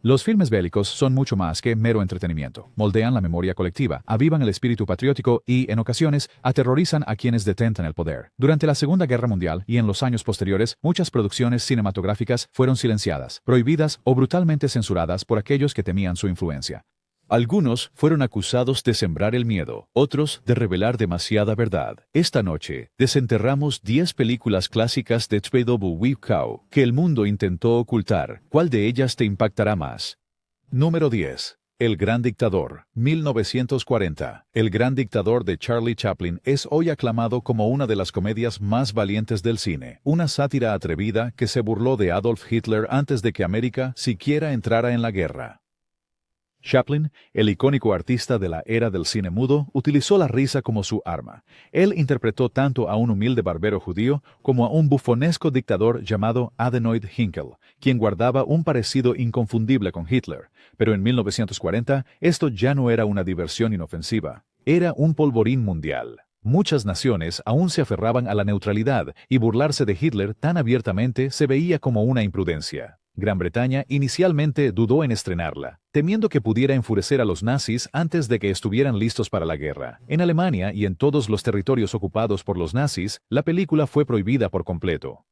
Los filmes bélicos son mucho más que mero entretenimiento. Moldean la memoria colectiva, avivan el espíritu patriótico y, en ocasiones, aterrorizan a quienes detentan el poder. Durante la Segunda Guerra Mundial y en los años posteriores, muchas producciones cinematográficas fueron silenciadas, prohibidas o brutalmente censuradas por aquellos que temían su influencia. Algunos fueron acusados de sembrar el miedo, otros de revelar demasiada verdad. Esta noche, desenterramos 10 películas clásicas de Zwi Kao que el mundo intentó ocultar. ¿Cuál de ellas te impactará más? Número 10. El Gran Dictador, 1940. El Gran Dictador de Charlie Chaplin es hoy aclamado como una de las comedias más valientes del cine, una sátira atrevida que se burló de Adolf Hitler antes de que América siquiera entrara en la guerra. Chaplin, el icónico artista de la era del cine mudo, utilizó la risa como su arma. Él interpretó tanto a un humilde barbero judío como a un bufonesco dictador llamado Adenoid Hynkel, quien guardaba un parecido inconfundible con Hitler. Pero en 1940, esto ya no era una diversión inofensiva. Era un polvorín mundial. Muchas naciones aún se aferraban a la neutralidad y burlarse de Hitler tan abiertamente se veía como una imprudencia. Gran Bretaña inicialmente dudó en estrenarla, temiendo que pudiera enfurecer a los nazis antes de que estuvieran listos para la guerra. En Alemania y en todos los territorios ocupados por los nazis, la película fue prohibida por completo.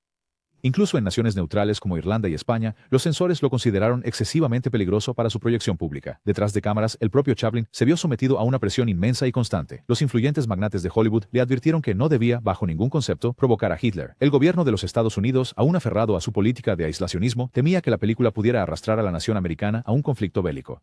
Incluso en naciones neutrales como Irlanda y España, los censores lo consideraron excesivamente peligroso para su proyección pública. Detrás de cámaras, el propio Chaplin se vio sometido a una presión inmensa y constante. Los influyentes magnates de Hollywood le advirtieron que no debía, bajo ningún concepto, provocar a Hitler. El gobierno de los Estados Unidos, aún aferrado a su política de aislacionismo, temía que la película pudiera arrastrar a la nación americana a un conflicto bélico.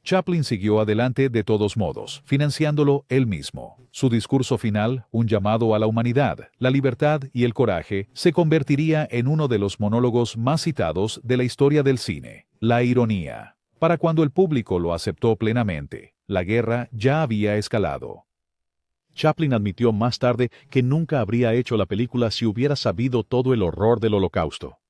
Chaplin siguió adelante de todos modos, financiándolo él mismo. Su discurso final, un llamado a la humanidad, la libertad y el coraje, se convertiría en uno de los monólogos más citados de la historia del cine. La ironía. Para cuando el público lo aceptó plenamente, la guerra ya había escalado. Chaplin admitió más tarde que nunca habría hecho la película si hubiera sabido todo el horror del Holocausto.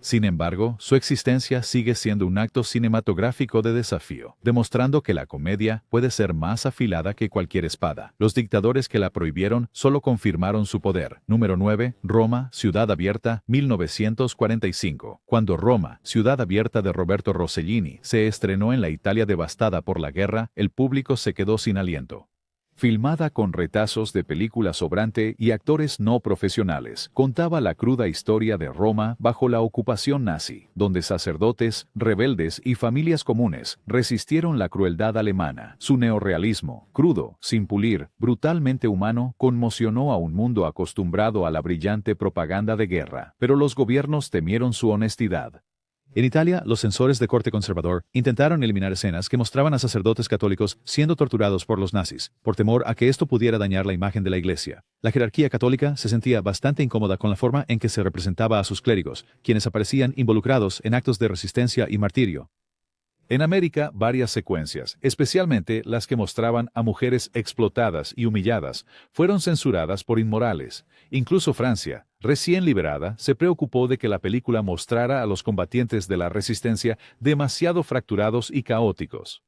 Sin embargo, su existencia sigue siendo un acto cinematográfico de desafío, demostrando que la comedia puede ser más afilada que cualquier espada. Los dictadores que la prohibieron solo confirmaron su poder. Número 9. Roma, Ciudad Abierta, 1945. Cuando Roma, Ciudad Abierta de Roberto Rossellini se estrenó en la Italia devastada por la guerra, el público se quedó sin aliento. Filmada con retazos de película sobrante y actores no profesionales, contaba la cruda historia de Roma bajo la ocupación nazi, donde sacerdotes, rebeldes y familias comunes resistieron la crueldad alemana. Su neorrealismo, crudo, sin pulir, brutalmente humano, conmocionó a un mundo acostumbrado a la brillante propaganda de guerra, pero los gobiernos temieron su honestidad. En Italia, los censores de corte conservador intentaron eliminar escenas que mostraban a sacerdotes católicos siendo torturados por los nazis, por temor a que esto pudiera dañar la imagen de la Iglesia. La jerarquía católica se sentía bastante incómoda con la forma en que se representaba a sus clérigos, quienes aparecían involucrados en actos de resistencia y martirio. En América, varias secuencias, especialmente las que mostraban a mujeres explotadas y humilladas, fueron censuradas por inmorales. Incluso Francia, recién liberada, se preocupó de que la película mostrara a los combatientes de la resistencia demasiado fracturados y caóticos.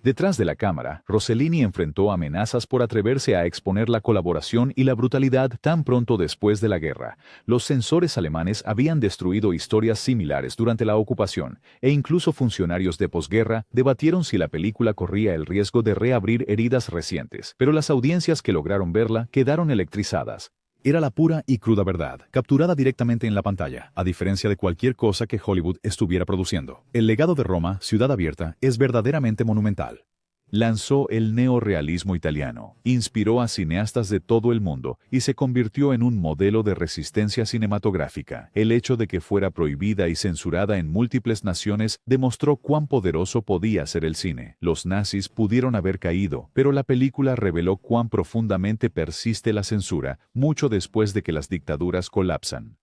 Detrás de la cámara, Rossellini enfrentó amenazas por atreverse a exponer la colaboración y la brutalidad tan pronto después de la guerra. Los censores alemanes habían destruido historias similares durante la ocupación, e incluso funcionarios de posguerra debatieron si la película corría el riesgo de reabrir heridas recientes, pero las audiencias que lograron verla quedaron electrizadas. Era la pura y cruda verdad, capturada directamente en la pantalla, a diferencia de cualquier cosa que Hollywood estuviera produciendo. El legado de Roma, Ciudad Abierta, es verdaderamente monumental. Lanzó el neorrealismo italiano, inspiró a cineastas de todo el mundo y se convirtió en un modelo de resistencia cinematográfica. El hecho de que fuera prohibida y censurada en múltiples naciones demostró cuán poderoso podía ser el cine. Los nazis pudieron haber caído, pero la película reveló cuán profundamente persiste la censura, mucho después de que las dictaduras colapsan.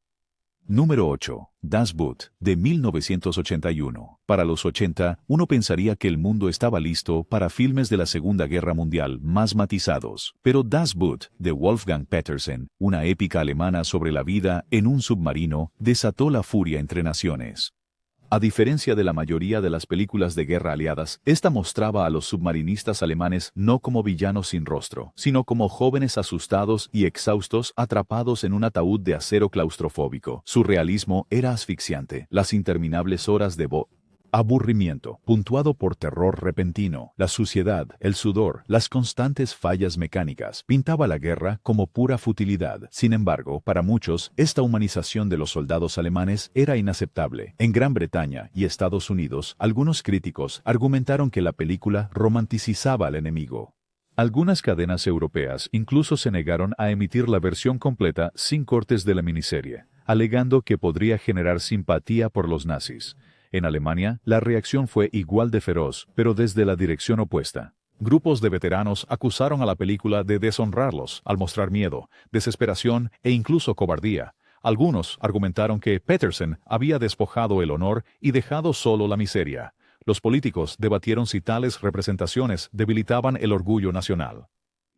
Número 8. Das Boot, de 1981. Para los 80, uno pensaría que el mundo estaba listo para filmes de la Segunda Guerra Mundial más matizados. Pero Das Boot, de Wolfgang Petersen, una épica alemana sobre la vida en un submarino, desató la furia entre naciones. A diferencia de la mayoría de las películas de guerra aliadas, esta mostraba a los submarinistas alemanes no como villanos sin rostro, sino como jóvenes asustados y exhaustos atrapados en un ataúd de acero claustrofóbico. Su realismo era asfixiante. Las interminables horas de Aburrimiento, puntuado por terror repentino, la suciedad, el sudor, las constantes fallas mecánicas, pintaba la guerra como pura futilidad. Sin embargo, para muchos, esta humanización de los soldados alemanes era inaceptable. En Gran Bretaña y Estados Unidos, algunos críticos argumentaron que la película romanticizaba al enemigo. Algunas cadenas europeas incluso se negaron a emitir la versión completa sin cortes de la miniserie, alegando que podría generar simpatía por los nazis. En Alemania, la reacción fue igual de feroz, pero desde la dirección opuesta. Grupos de veteranos acusaron a la película de deshonrarlos al mostrar miedo, desesperación e incluso cobardía. Algunos argumentaron que Petersen había despojado el honor y dejado solo la miseria. Los políticos debatieron si tales representaciones debilitaban el orgullo nacional.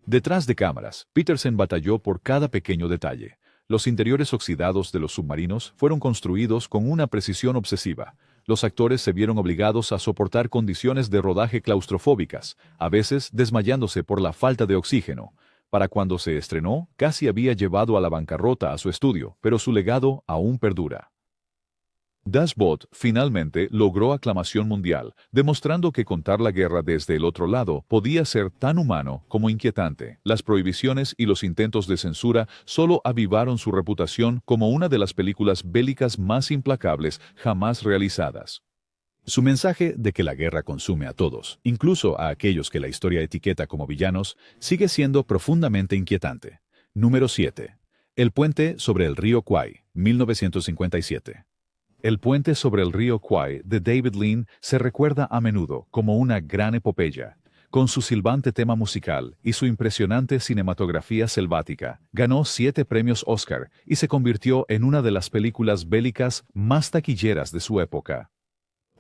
Detrás de cámaras, Petersen batalló por cada pequeño detalle. Los interiores oxidados de los submarinos fueron construidos con una precisión obsesiva. Los actores se vieron obligados a soportar condiciones de rodaje claustrofóbicas, a veces desmayándose por la falta de oxígeno. Para cuando se estrenó, casi había llevado a la bancarrota a su estudio, pero su legado aún perdura. Das Boot finalmente logró aclamación mundial, demostrando que contar la guerra desde el otro lado podía ser tan humano como inquietante. Las prohibiciones y los intentos de censura solo avivaron su reputación como una de las películas bélicas más implacables jamás realizadas. Su mensaje de que la guerra consume a todos, incluso a aquellos que la historia etiqueta como villanos, sigue siendo profundamente inquietante. Número 7. El puente sobre el río Kwai, 1957. El puente sobre el río Kwai de David Lean se recuerda a menudo como una gran epopeya. Con su silbante tema musical y su impresionante cinematografía selvática, ganó 7 premios Oscar y se convirtió en una de las películas bélicas más taquilleras de su época.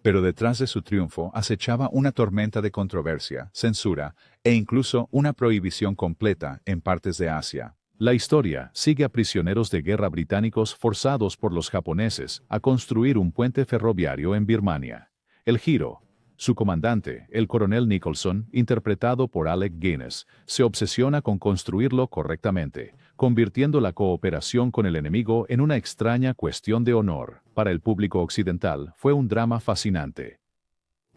Pero detrás de su triunfo acechaba una tormenta de controversia, censura e incluso una prohibición completa en partes de Asia. La historia sigue a prisioneros de guerra británicos forzados por los japoneses a construir un puente ferroviario en Birmania. El giro. Su comandante, el coronel Nicholson, interpretado por Alec Guinness, se obsesiona con construirlo correctamente, convirtiendo la cooperación con el enemigo en una extraña cuestión de honor. Para el público occidental, fue un drama fascinante.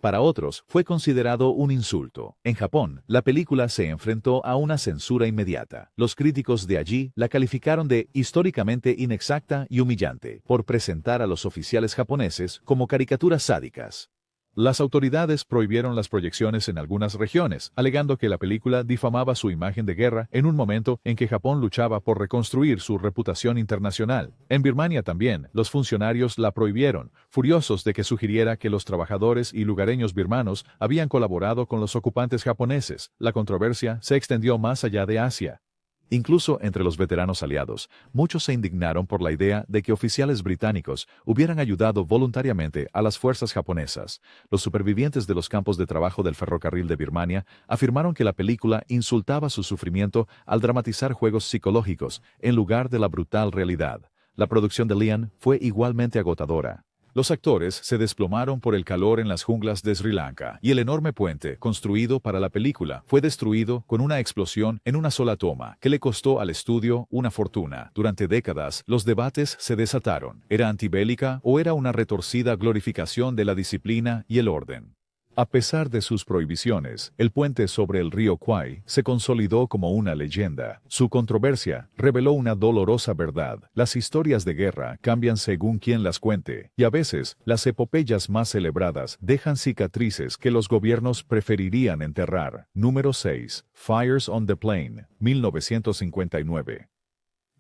Para otros, fue considerado un insulto. En Japón, la película se enfrentó a una censura inmediata. Los críticos de allí la calificaron de históricamente inexacta y humillante, por presentar a los oficiales japoneses como caricaturas sádicas. Las autoridades prohibieron las proyecciones en algunas regiones, alegando que la película difamaba su imagen de guerra en un momento en que Japón luchaba por reconstruir su reputación internacional. En Birmania también, los funcionarios la prohibieron, furiosos de que sugiriera que los trabajadores y lugareños birmanos habían colaborado con los ocupantes japoneses. La controversia se extendió más allá de Asia. Incluso entre los veteranos aliados, muchos se indignaron por la idea de que oficiales británicos hubieran ayudado voluntariamente a las fuerzas japonesas. Los supervivientes de los campos de trabajo del ferrocarril de Birmania afirmaron que la película insultaba su sufrimiento al dramatizar juegos psicológicos en lugar de la brutal realidad. La producción de Lean fue igualmente agotadora. Los actores se desplomaron por el calor en las junglas de Sri Lanka y el enorme puente construido para la película fue destruido con una explosión en una sola toma que le costó al estudio una fortuna. Durante décadas, los debates se desataron. ¿Era antibélica o era una retorcida glorificación de la disciplina y el orden? A pesar de sus prohibiciones, el puente sobre el río Kwai se consolidó como una leyenda. Su controversia reveló una dolorosa verdad. Las historias de guerra cambian según quien las cuente, y a veces las epopeyas más celebradas dejan cicatrices que los gobiernos preferirían enterrar. Número 6. Fires on the Plain, 1959.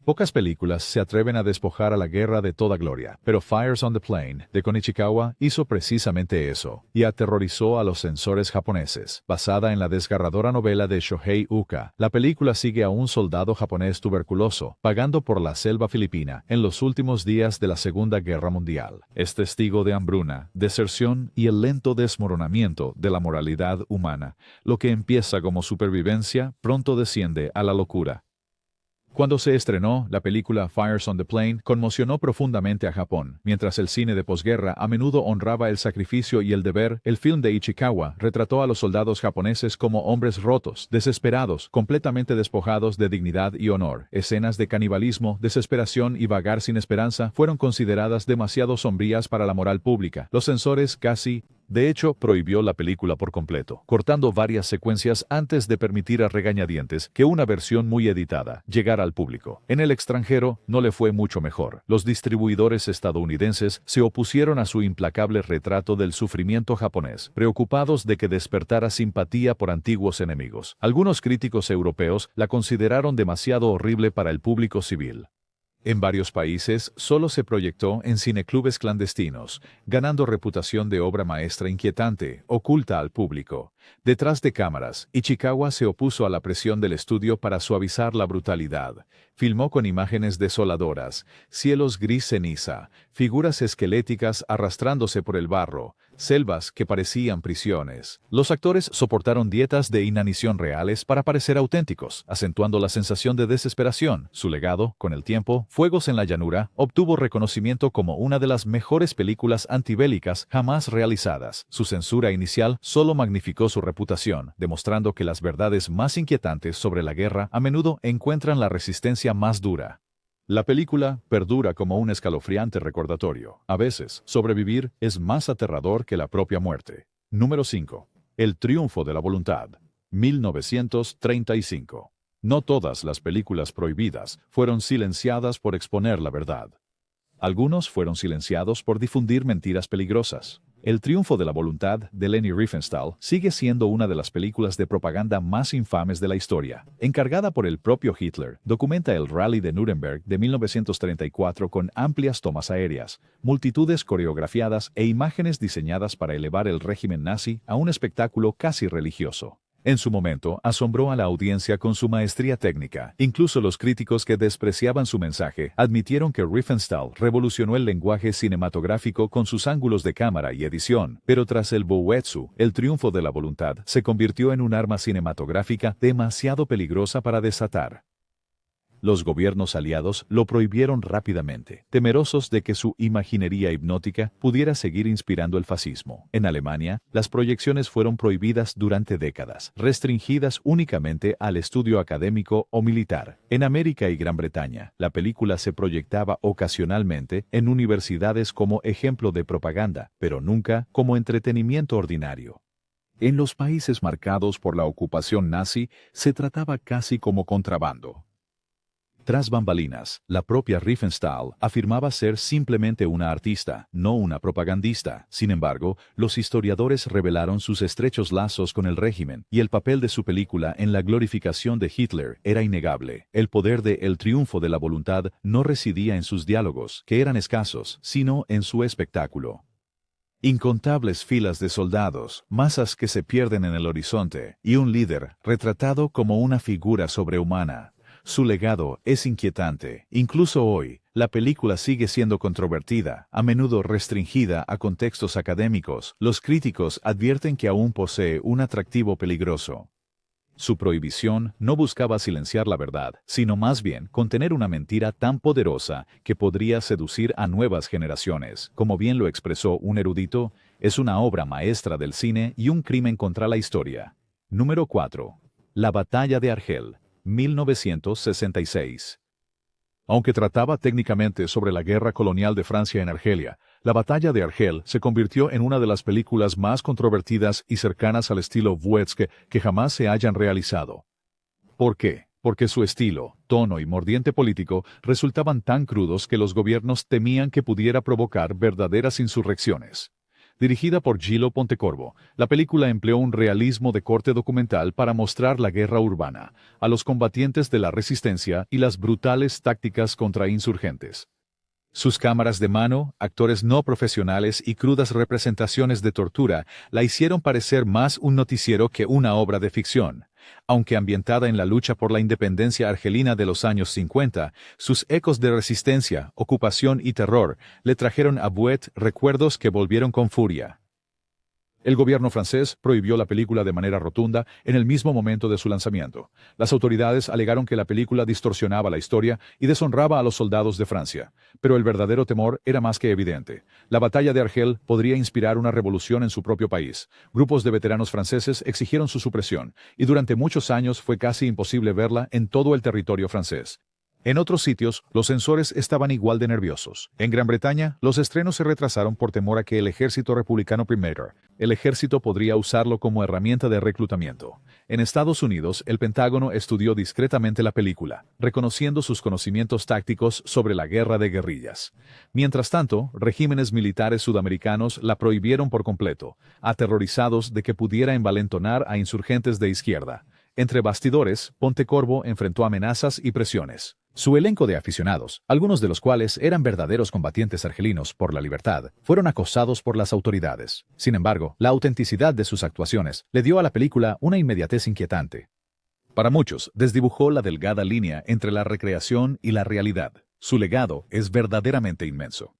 Pocas películas se atreven a despojar a la guerra de toda gloria, pero Fires on the Plain, de Konichiwa, hizo precisamente eso, y aterrorizó a los censores japoneses. Basada en la desgarradora novela de Shohei Uka, la película sigue a un soldado japonés tuberculoso, vagando por la selva filipina en los últimos días de la Segunda Guerra Mundial. Es testigo de hambruna, deserción y el lento desmoronamiento de la moralidad humana. Lo que empieza como supervivencia, pronto desciende a la locura. Cuando se estrenó, la película Fires on the Plain conmocionó profundamente a Japón. Mientras el cine de posguerra a menudo honraba el sacrificio y el deber, el film de Ichikawa retrató a los soldados japoneses como hombres rotos, desesperados, completamente despojados de dignidad y honor. Escenas de canibalismo, desesperación y vagar sin esperanza fueron consideradas demasiado sombrías para la moral pública. Los censores de hecho, prohibió la película por completo, cortando varias secuencias antes de permitir a regañadientes que una versión muy editada llegara al público. En el extranjero, no le fue mucho mejor. Los distribuidores estadounidenses se opusieron a su implacable retrato del sufrimiento japonés, preocupados de que despertara simpatía por antiguos enemigos. Algunos críticos europeos la consideraron demasiado horrible para el público civil. En varios países solo se proyectó en cineclubes clandestinos, ganando reputación de obra maestra inquietante, oculta al público. Detrás de cámaras, Ichikawa se opuso a la presión del estudio para suavizar la brutalidad. Filmó con imágenes desoladoras, cielos gris ceniza, figuras esqueléticas arrastrándose por el barro, selvas que parecían prisiones. Los actores soportaron dietas de inanición reales para parecer auténticos, acentuando la sensación de desesperación. Su legado, con el tiempo, Fuegos en la Llanura, obtuvo reconocimiento como una de las mejores películas antibélicas jamás realizadas. Su censura inicial solo magnificó su reputación, demostrando que las verdades más inquietantes sobre la guerra a menudo encuentran la resistencia más dura. La película perdura como un escalofriante recordatorio. A veces, sobrevivir es más aterrador que la propia muerte. Número 5. El triunfo de la voluntad. 1935. No todas las películas prohibidas fueron silenciadas por exponer la verdad. Algunos fueron silenciados por difundir mentiras peligrosas. El triunfo de la voluntad de Leni Riefenstahl sigue siendo una de las películas de propaganda más infames de la historia. Encargada por el propio Hitler, documenta el Rally de Nuremberg de 1934 con amplias tomas aéreas, multitudes coreografiadas e imágenes diseñadas para elevar el régimen nazi a un espectáculo casi religioso. En su momento, asombró a la audiencia con su maestría técnica. Incluso los críticos que despreciaban su mensaje admitieron que Riefenstahl revolucionó el lenguaje cinematográfico con sus ángulos de cámara y edición. Pero tras el Bouetsu, el triunfo de la voluntad se convirtió en un arma cinematográfica demasiado peligrosa para desatar. Los gobiernos aliados lo prohibieron rápidamente, temerosos de que su imaginería hipnótica pudiera seguir inspirando el fascismo. En Alemania, las proyecciones fueron prohibidas durante décadas, restringidas únicamente al estudio académico o militar. En América y Gran Bretaña, la película se proyectaba ocasionalmente en universidades como ejemplo de propaganda, pero nunca como entretenimiento ordinario. En los países marcados por la ocupación nazi, se trataba casi como contrabando. Tras bambalinas, la propia Riefenstahl afirmaba ser simplemente una artista, no una propagandista. Sin embargo, los historiadores revelaron sus estrechos lazos con el régimen, y el papel de su película en la glorificación de Hitler era innegable. El poder de El triunfo de la voluntad no residía en sus diálogos, que eran escasos, sino en su espectáculo. Incontables filas de soldados, masas que se pierden en el horizonte, y un líder retratado como una figura sobrehumana. Su legado es inquietante. Incluso hoy, la película sigue siendo controvertida, a menudo restringida a contextos académicos. Los críticos advierten que aún posee un atractivo peligroso. Su prohibición no buscaba silenciar la verdad, sino más bien contener una mentira tan poderosa que podría seducir a nuevas generaciones. Como bien lo expresó un erudito, es una obra maestra del cine y un crimen contra la historia. Número 4. La batalla de Argel. 1966. Aunque trataba técnicamente sobre la guerra colonial de Francia en Argelia, la batalla de Argel se convirtió en una de las películas más controvertidas y cercanas al estilo Vuetzke que jamás se hayan realizado. ¿Por qué? Porque su estilo, tono y mordiente político resultaban tan crudos que los gobiernos temían que pudiera provocar verdaderas insurrecciones. Dirigida por Gillo Pontecorvo, la película empleó un realismo de corte documental para mostrar la guerra urbana, a los combatientes de la resistencia y las brutales tácticas contra insurgentes. Sus cámaras de mano, actores no profesionales y crudas representaciones de tortura la hicieron parecer más un noticiero que una obra de ficción. Aunque ambientada en la lucha por la independencia argelina de los años 50, sus ecos de resistencia, ocupación y terror le trajeron a Bouet recuerdos que volvieron con furia. El gobierno francés prohibió la película de manera rotunda en el mismo momento de su lanzamiento. Las autoridades alegaron que la película distorsionaba la historia y deshonraba a los soldados de Francia. Pero el verdadero temor era más que evidente. La batalla de Argel podría inspirar una revolución en su propio país. Grupos de veteranos franceses exigieron su supresión, y durante muchos años fue casi imposible verla en todo el territorio francés. En otros sitios, los censores estaban igual de nerviosos. En Gran Bretaña, los estrenos se retrasaron por temor a que el ejército republicano primero, el ejército podría usarlo como herramienta de reclutamiento. En Estados Unidos, el Pentágono estudió discretamente la película, reconociendo sus conocimientos tácticos sobre la guerra de guerrillas. Mientras tanto, regímenes militares sudamericanos la prohibieron por completo, aterrorizados de que pudiera envalentonar a insurgentes de izquierda. Entre bastidores, Pontecorvo enfrentó amenazas y presiones. Su elenco de aficionados, algunos de los cuales eran verdaderos combatientes argelinos por la libertad, fueron acosados por las autoridades. Sin embargo, la autenticidad de sus actuaciones le dio a la película una inmediatez inquietante. Para muchos, desdibujó la delgada línea entre la recreación y la realidad. Su legado es verdaderamente inmenso.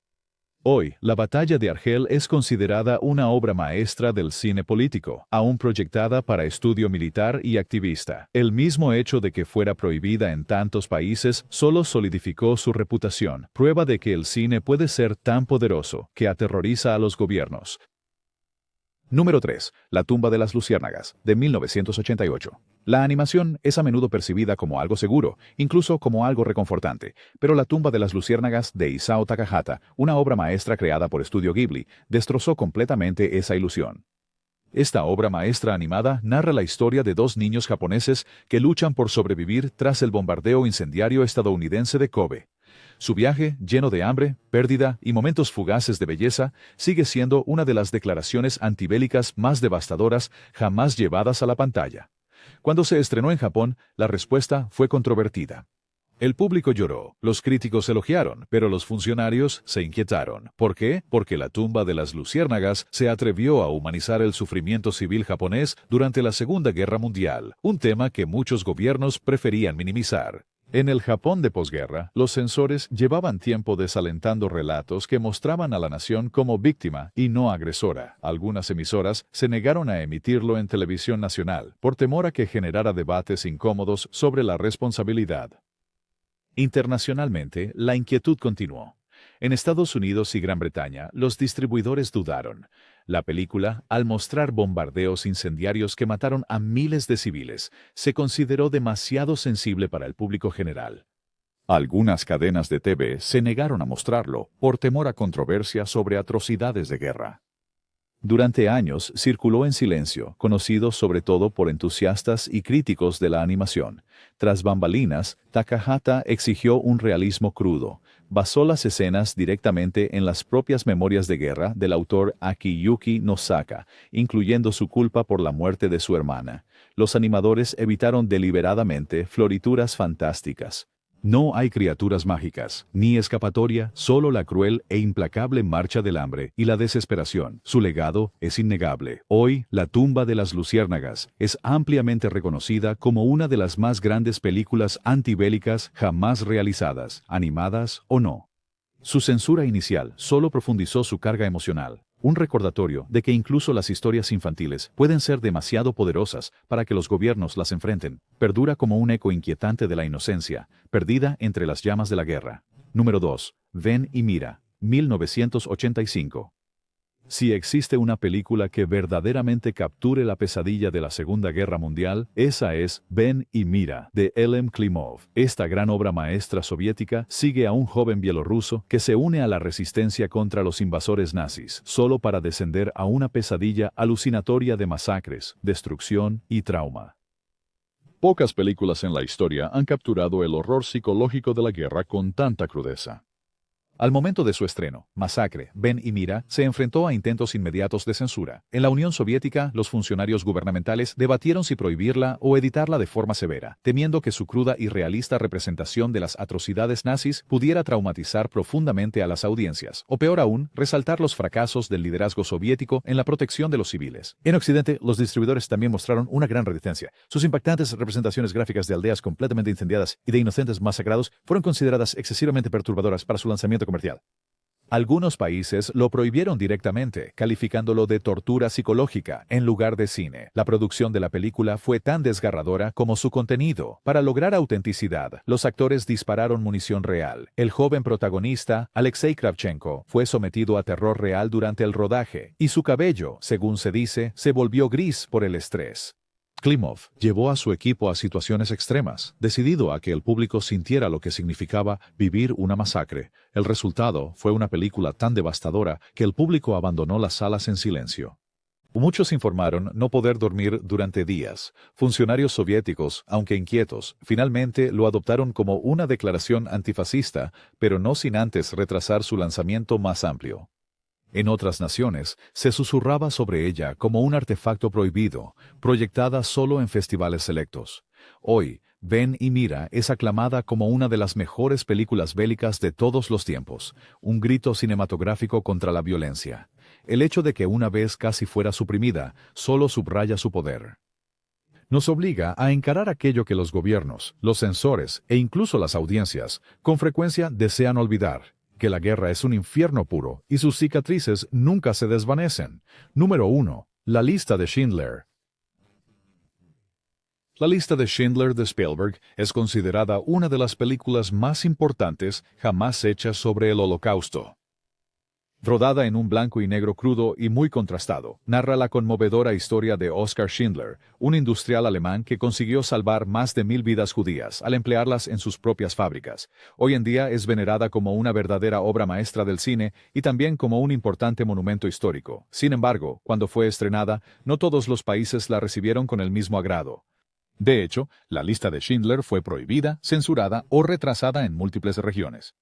Hoy, la batalla de Argel es considerada una obra maestra del cine político, aún proyectada para estudio militar y activista. El mismo hecho de que fuera prohibida en tantos países solo solidificó su reputación, prueba de que el cine puede ser tan poderoso que aterroriza a los gobiernos. Número 3. La tumba de las luciérnagas, de 1988. La animación es a menudo percibida como algo seguro, incluso como algo reconfortante, pero La tumba de las luciérnagas de Isao Takahata, una obra maestra creada por Estudio Ghibli, destrozó completamente esa ilusión. Esta obra maestra animada narra la historia de dos niños japoneses que luchan por sobrevivir tras el bombardeo incendiario estadounidense de Kobe. Su viaje, lleno de hambre, pérdida y momentos fugaces de belleza, sigue siendo una de las declaraciones antibélicas más devastadoras jamás llevadas a la pantalla. Cuando se estrenó en Japón, la respuesta fue controvertida. El público lloró, los críticos elogiaron, pero los funcionarios se inquietaron. ¿Por qué? Porque La tumba de las luciérnagas se atrevió a humanizar el sufrimiento civil japonés durante la Segunda Guerra Mundial, un tema que muchos gobiernos preferían minimizar. En el Japón de posguerra, los censores llevaban tiempo desalentando relatos que mostraban a la nación como víctima y no agresora. Algunas emisoras se negaron a emitirlo en televisión nacional, por temor a que generara debates incómodos sobre la responsabilidad. Internacionalmente, la inquietud continuó. En Estados Unidos y Gran Bretaña, los distribuidores dudaron. La película, al mostrar bombardeos incendiarios que mataron a miles de civiles, se consideró demasiado sensible para el público general. Algunas cadenas de TV se negaron a mostrarlo por temor a controversia sobre atrocidades de guerra. Durante años circuló en silencio, conocido sobre todo por entusiastas y críticos de la animación. Tras bambalinas, Takahata exigió un realismo crudo. Basó las escenas directamente en las propias memorias de guerra del autor Akiyuki Nosaka, incluyendo su culpa por la muerte de su hermana. Los animadores evitaron deliberadamente florituras fantásticas. No hay criaturas mágicas, ni escapatoria, solo la cruel e implacable marcha del hambre y la desesperación. Su legado es innegable. Hoy, La tumba de las luciérnagas es ampliamente reconocida como una de las más grandes películas antibélicas jamás realizadas, animadas o no. Su censura inicial solo profundizó su carga emocional. Un recordatorio de que incluso las historias infantiles pueden ser demasiado poderosas para que los gobiernos las enfrenten. Perdura como un eco inquietante de la inocencia, perdida entre las llamas de la guerra. Número 2. Ven y mira, 1985. Si existe una película que verdaderamente capture la pesadilla de la Segunda Guerra Mundial, esa es Ven y mira, de Elem Klimov. Esta gran obra maestra soviética sigue a un joven bielorruso que se une a la resistencia contra los invasores nazis, solo para descender a una pesadilla alucinatoria de masacres, destrucción y trauma. Pocas películas en la historia han capturado el horror psicológico de la guerra con tanta crudeza. Al momento de su estreno, Masacre, Ven y mira, se enfrentó a intentos inmediatos de censura. En la Unión Soviética, los funcionarios gubernamentales debatieron si prohibirla o editarla de forma severa, temiendo que su cruda y realista representación de las atrocidades nazis pudiera traumatizar profundamente a las audiencias, o peor aún, resaltar los fracasos del liderazgo soviético en la protección de los civiles. En Occidente, los distribuidores también mostraron una gran reticencia. Sus impactantes representaciones gráficas de aldeas completamente incendiadas y de inocentes masacrados fueron consideradas excesivamente perturbadoras para su lanzamiento comercial. Algunos países lo prohibieron directamente, calificándolo de tortura psicológica en lugar de cine. La producción de la película fue tan desgarradora como su contenido. Para lograr autenticidad, los actores dispararon munición real. El joven protagonista, Alexei Kravchenko, fue sometido a terror real durante el rodaje, y su cabello, según se dice, se volvió gris por el estrés. Klimov llevó a su equipo a situaciones extremas, decidido a que el público sintiera lo que significaba vivir una masacre. El resultado fue una película tan devastadora que el público abandonó las salas en silencio. Muchos informaron no poder dormir durante días. Funcionarios soviéticos, aunque inquietos, finalmente lo adoptaron como una declaración antifascista, pero no sin antes retrasar su lanzamiento más amplio. En otras naciones, se susurraba sobre ella como un artefacto prohibido, proyectada solo en festivales selectos. Hoy, Ven y Mira es aclamada como una de las mejores películas bélicas de todos los tiempos, un grito cinematográfico contra la violencia. El hecho de que una vez casi fuera suprimida, solo subraya su poder. Nos obliga a encarar aquello que los gobiernos, los censores e incluso las audiencias, con frecuencia desean olvidar. Que la guerra es un infierno puro y sus cicatrices nunca se desvanecen. Número 1. La lista de Schindler. La lista de Schindler de Spielberg es considerada una de las películas más importantes jamás hechas sobre el Holocausto. Rodada en un blanco y negro crudo y muy contrastado, narra la conmovedora historia de Oskar Schindler, un industrial alemán que consiguió salvar más de 1000 vidas judías al emplearlas en sus propias fábricas. Hoy en día es venerada como una verdadera obra maestra del cine y también como un importante monumento histórico. Sin embargo, cuando fue estrenada, no todos los países la recibieron con el mismo agrado. De hecho, la lista de Schindler fue prohibida, censurada o retrasada en múltiples regiones.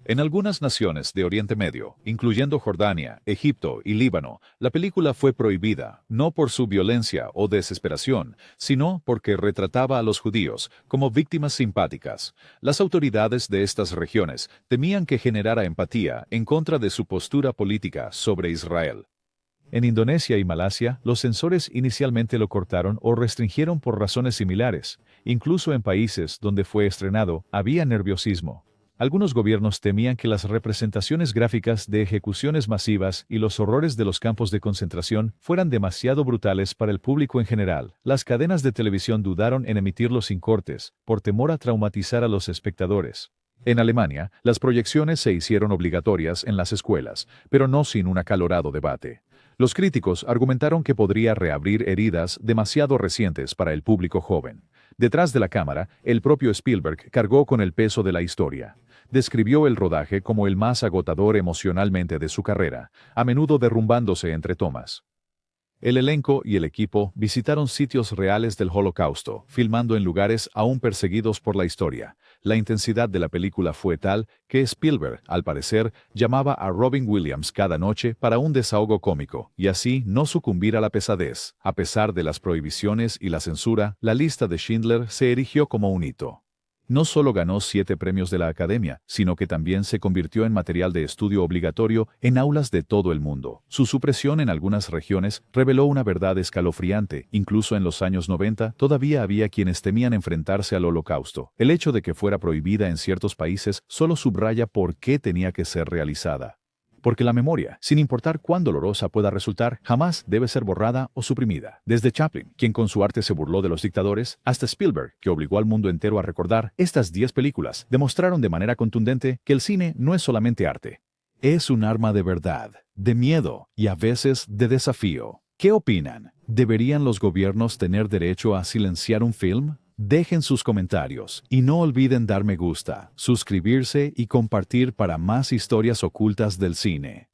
En algunas naciones de Oriente Medio, incluyendo Jordania, Egipto y Líbano, la película fue prohibida, no por su violencia o desesperación, sino porque retrataba a los judíos como víctimas simpáticas. Las autoridades de estas regiones temían que generara empatía en contra de su postura política sobre Israel. En Indonesia y Malasia, los censores inicialmente lo cortaron o restringieron por razones similares. Incluso en países donde fue estrenado, había nerviosismo. Algunos gobiernos temían que las representaciones gráficas de ejecuciones masivas y los horrores de los campos de concentración fueran demasiado brutales para el público en general. Las cadenas de televisión dudaron en emitirlo sin cortes, por temor a traumatizar a los espectadores. En Alemania, las proyecciones se hicieron obligatorias en las escuelas, pero no sin un acalorado debate. Los críticos argumentaron que podría reabrir heridas demasiado recientes para el público joven. Detrás de la cámara, el propio Spielberg cargó con el peso de la historia. Describió el rodaje como el más agotador emocionalmente de su carrera, a menudo derrumbándose entre tomas. El elenco y el equipo visitaron sitios reales del Holocausto, filmando en lugares aún perseguidos por la historia. La intensidad de la película fue tal que Spielberg, al parecer, llamaba a Robin Williams cada noche para un desahogo cómico, y así no sucumbir a la pesadez. A pesar de las prohibiciones y la censura, la lista de Schindler se erigió como un hito. No solo ganó 7 premios de la Academia, sino que también se convirtió en material de estudio obligatorio en aulas de todo el mundo. Su supresión en algunas regiones reveló una verdad escalofriante. Incluso en los años 90, todavía había quienes temían enfrentarse al Holocausto. El hecho de que fuera prohibida en ciertos países solo subraya por qué tenía que ser realizada. Porque la memoria, sin importar cuán dolorosa pueda resultar, jamás debe ser borrada o suprimida. Desde Chaplin, quien con su arte se burló de los dictadores, hasta Spielberg, que obligó al mundo entero a recordar, estas 10 películas demostraron de manera contundente que el cine no es solamente arte. Es un arma de verdad, de miedo y a veces de desafío. ¿Qué opinan? ¿Deberían los gobiernos tener derecho a silenciar un film? Dejen sus comentarios y no olviden dar me gusta, suscribirse y compartir para más historias ocultas del cine.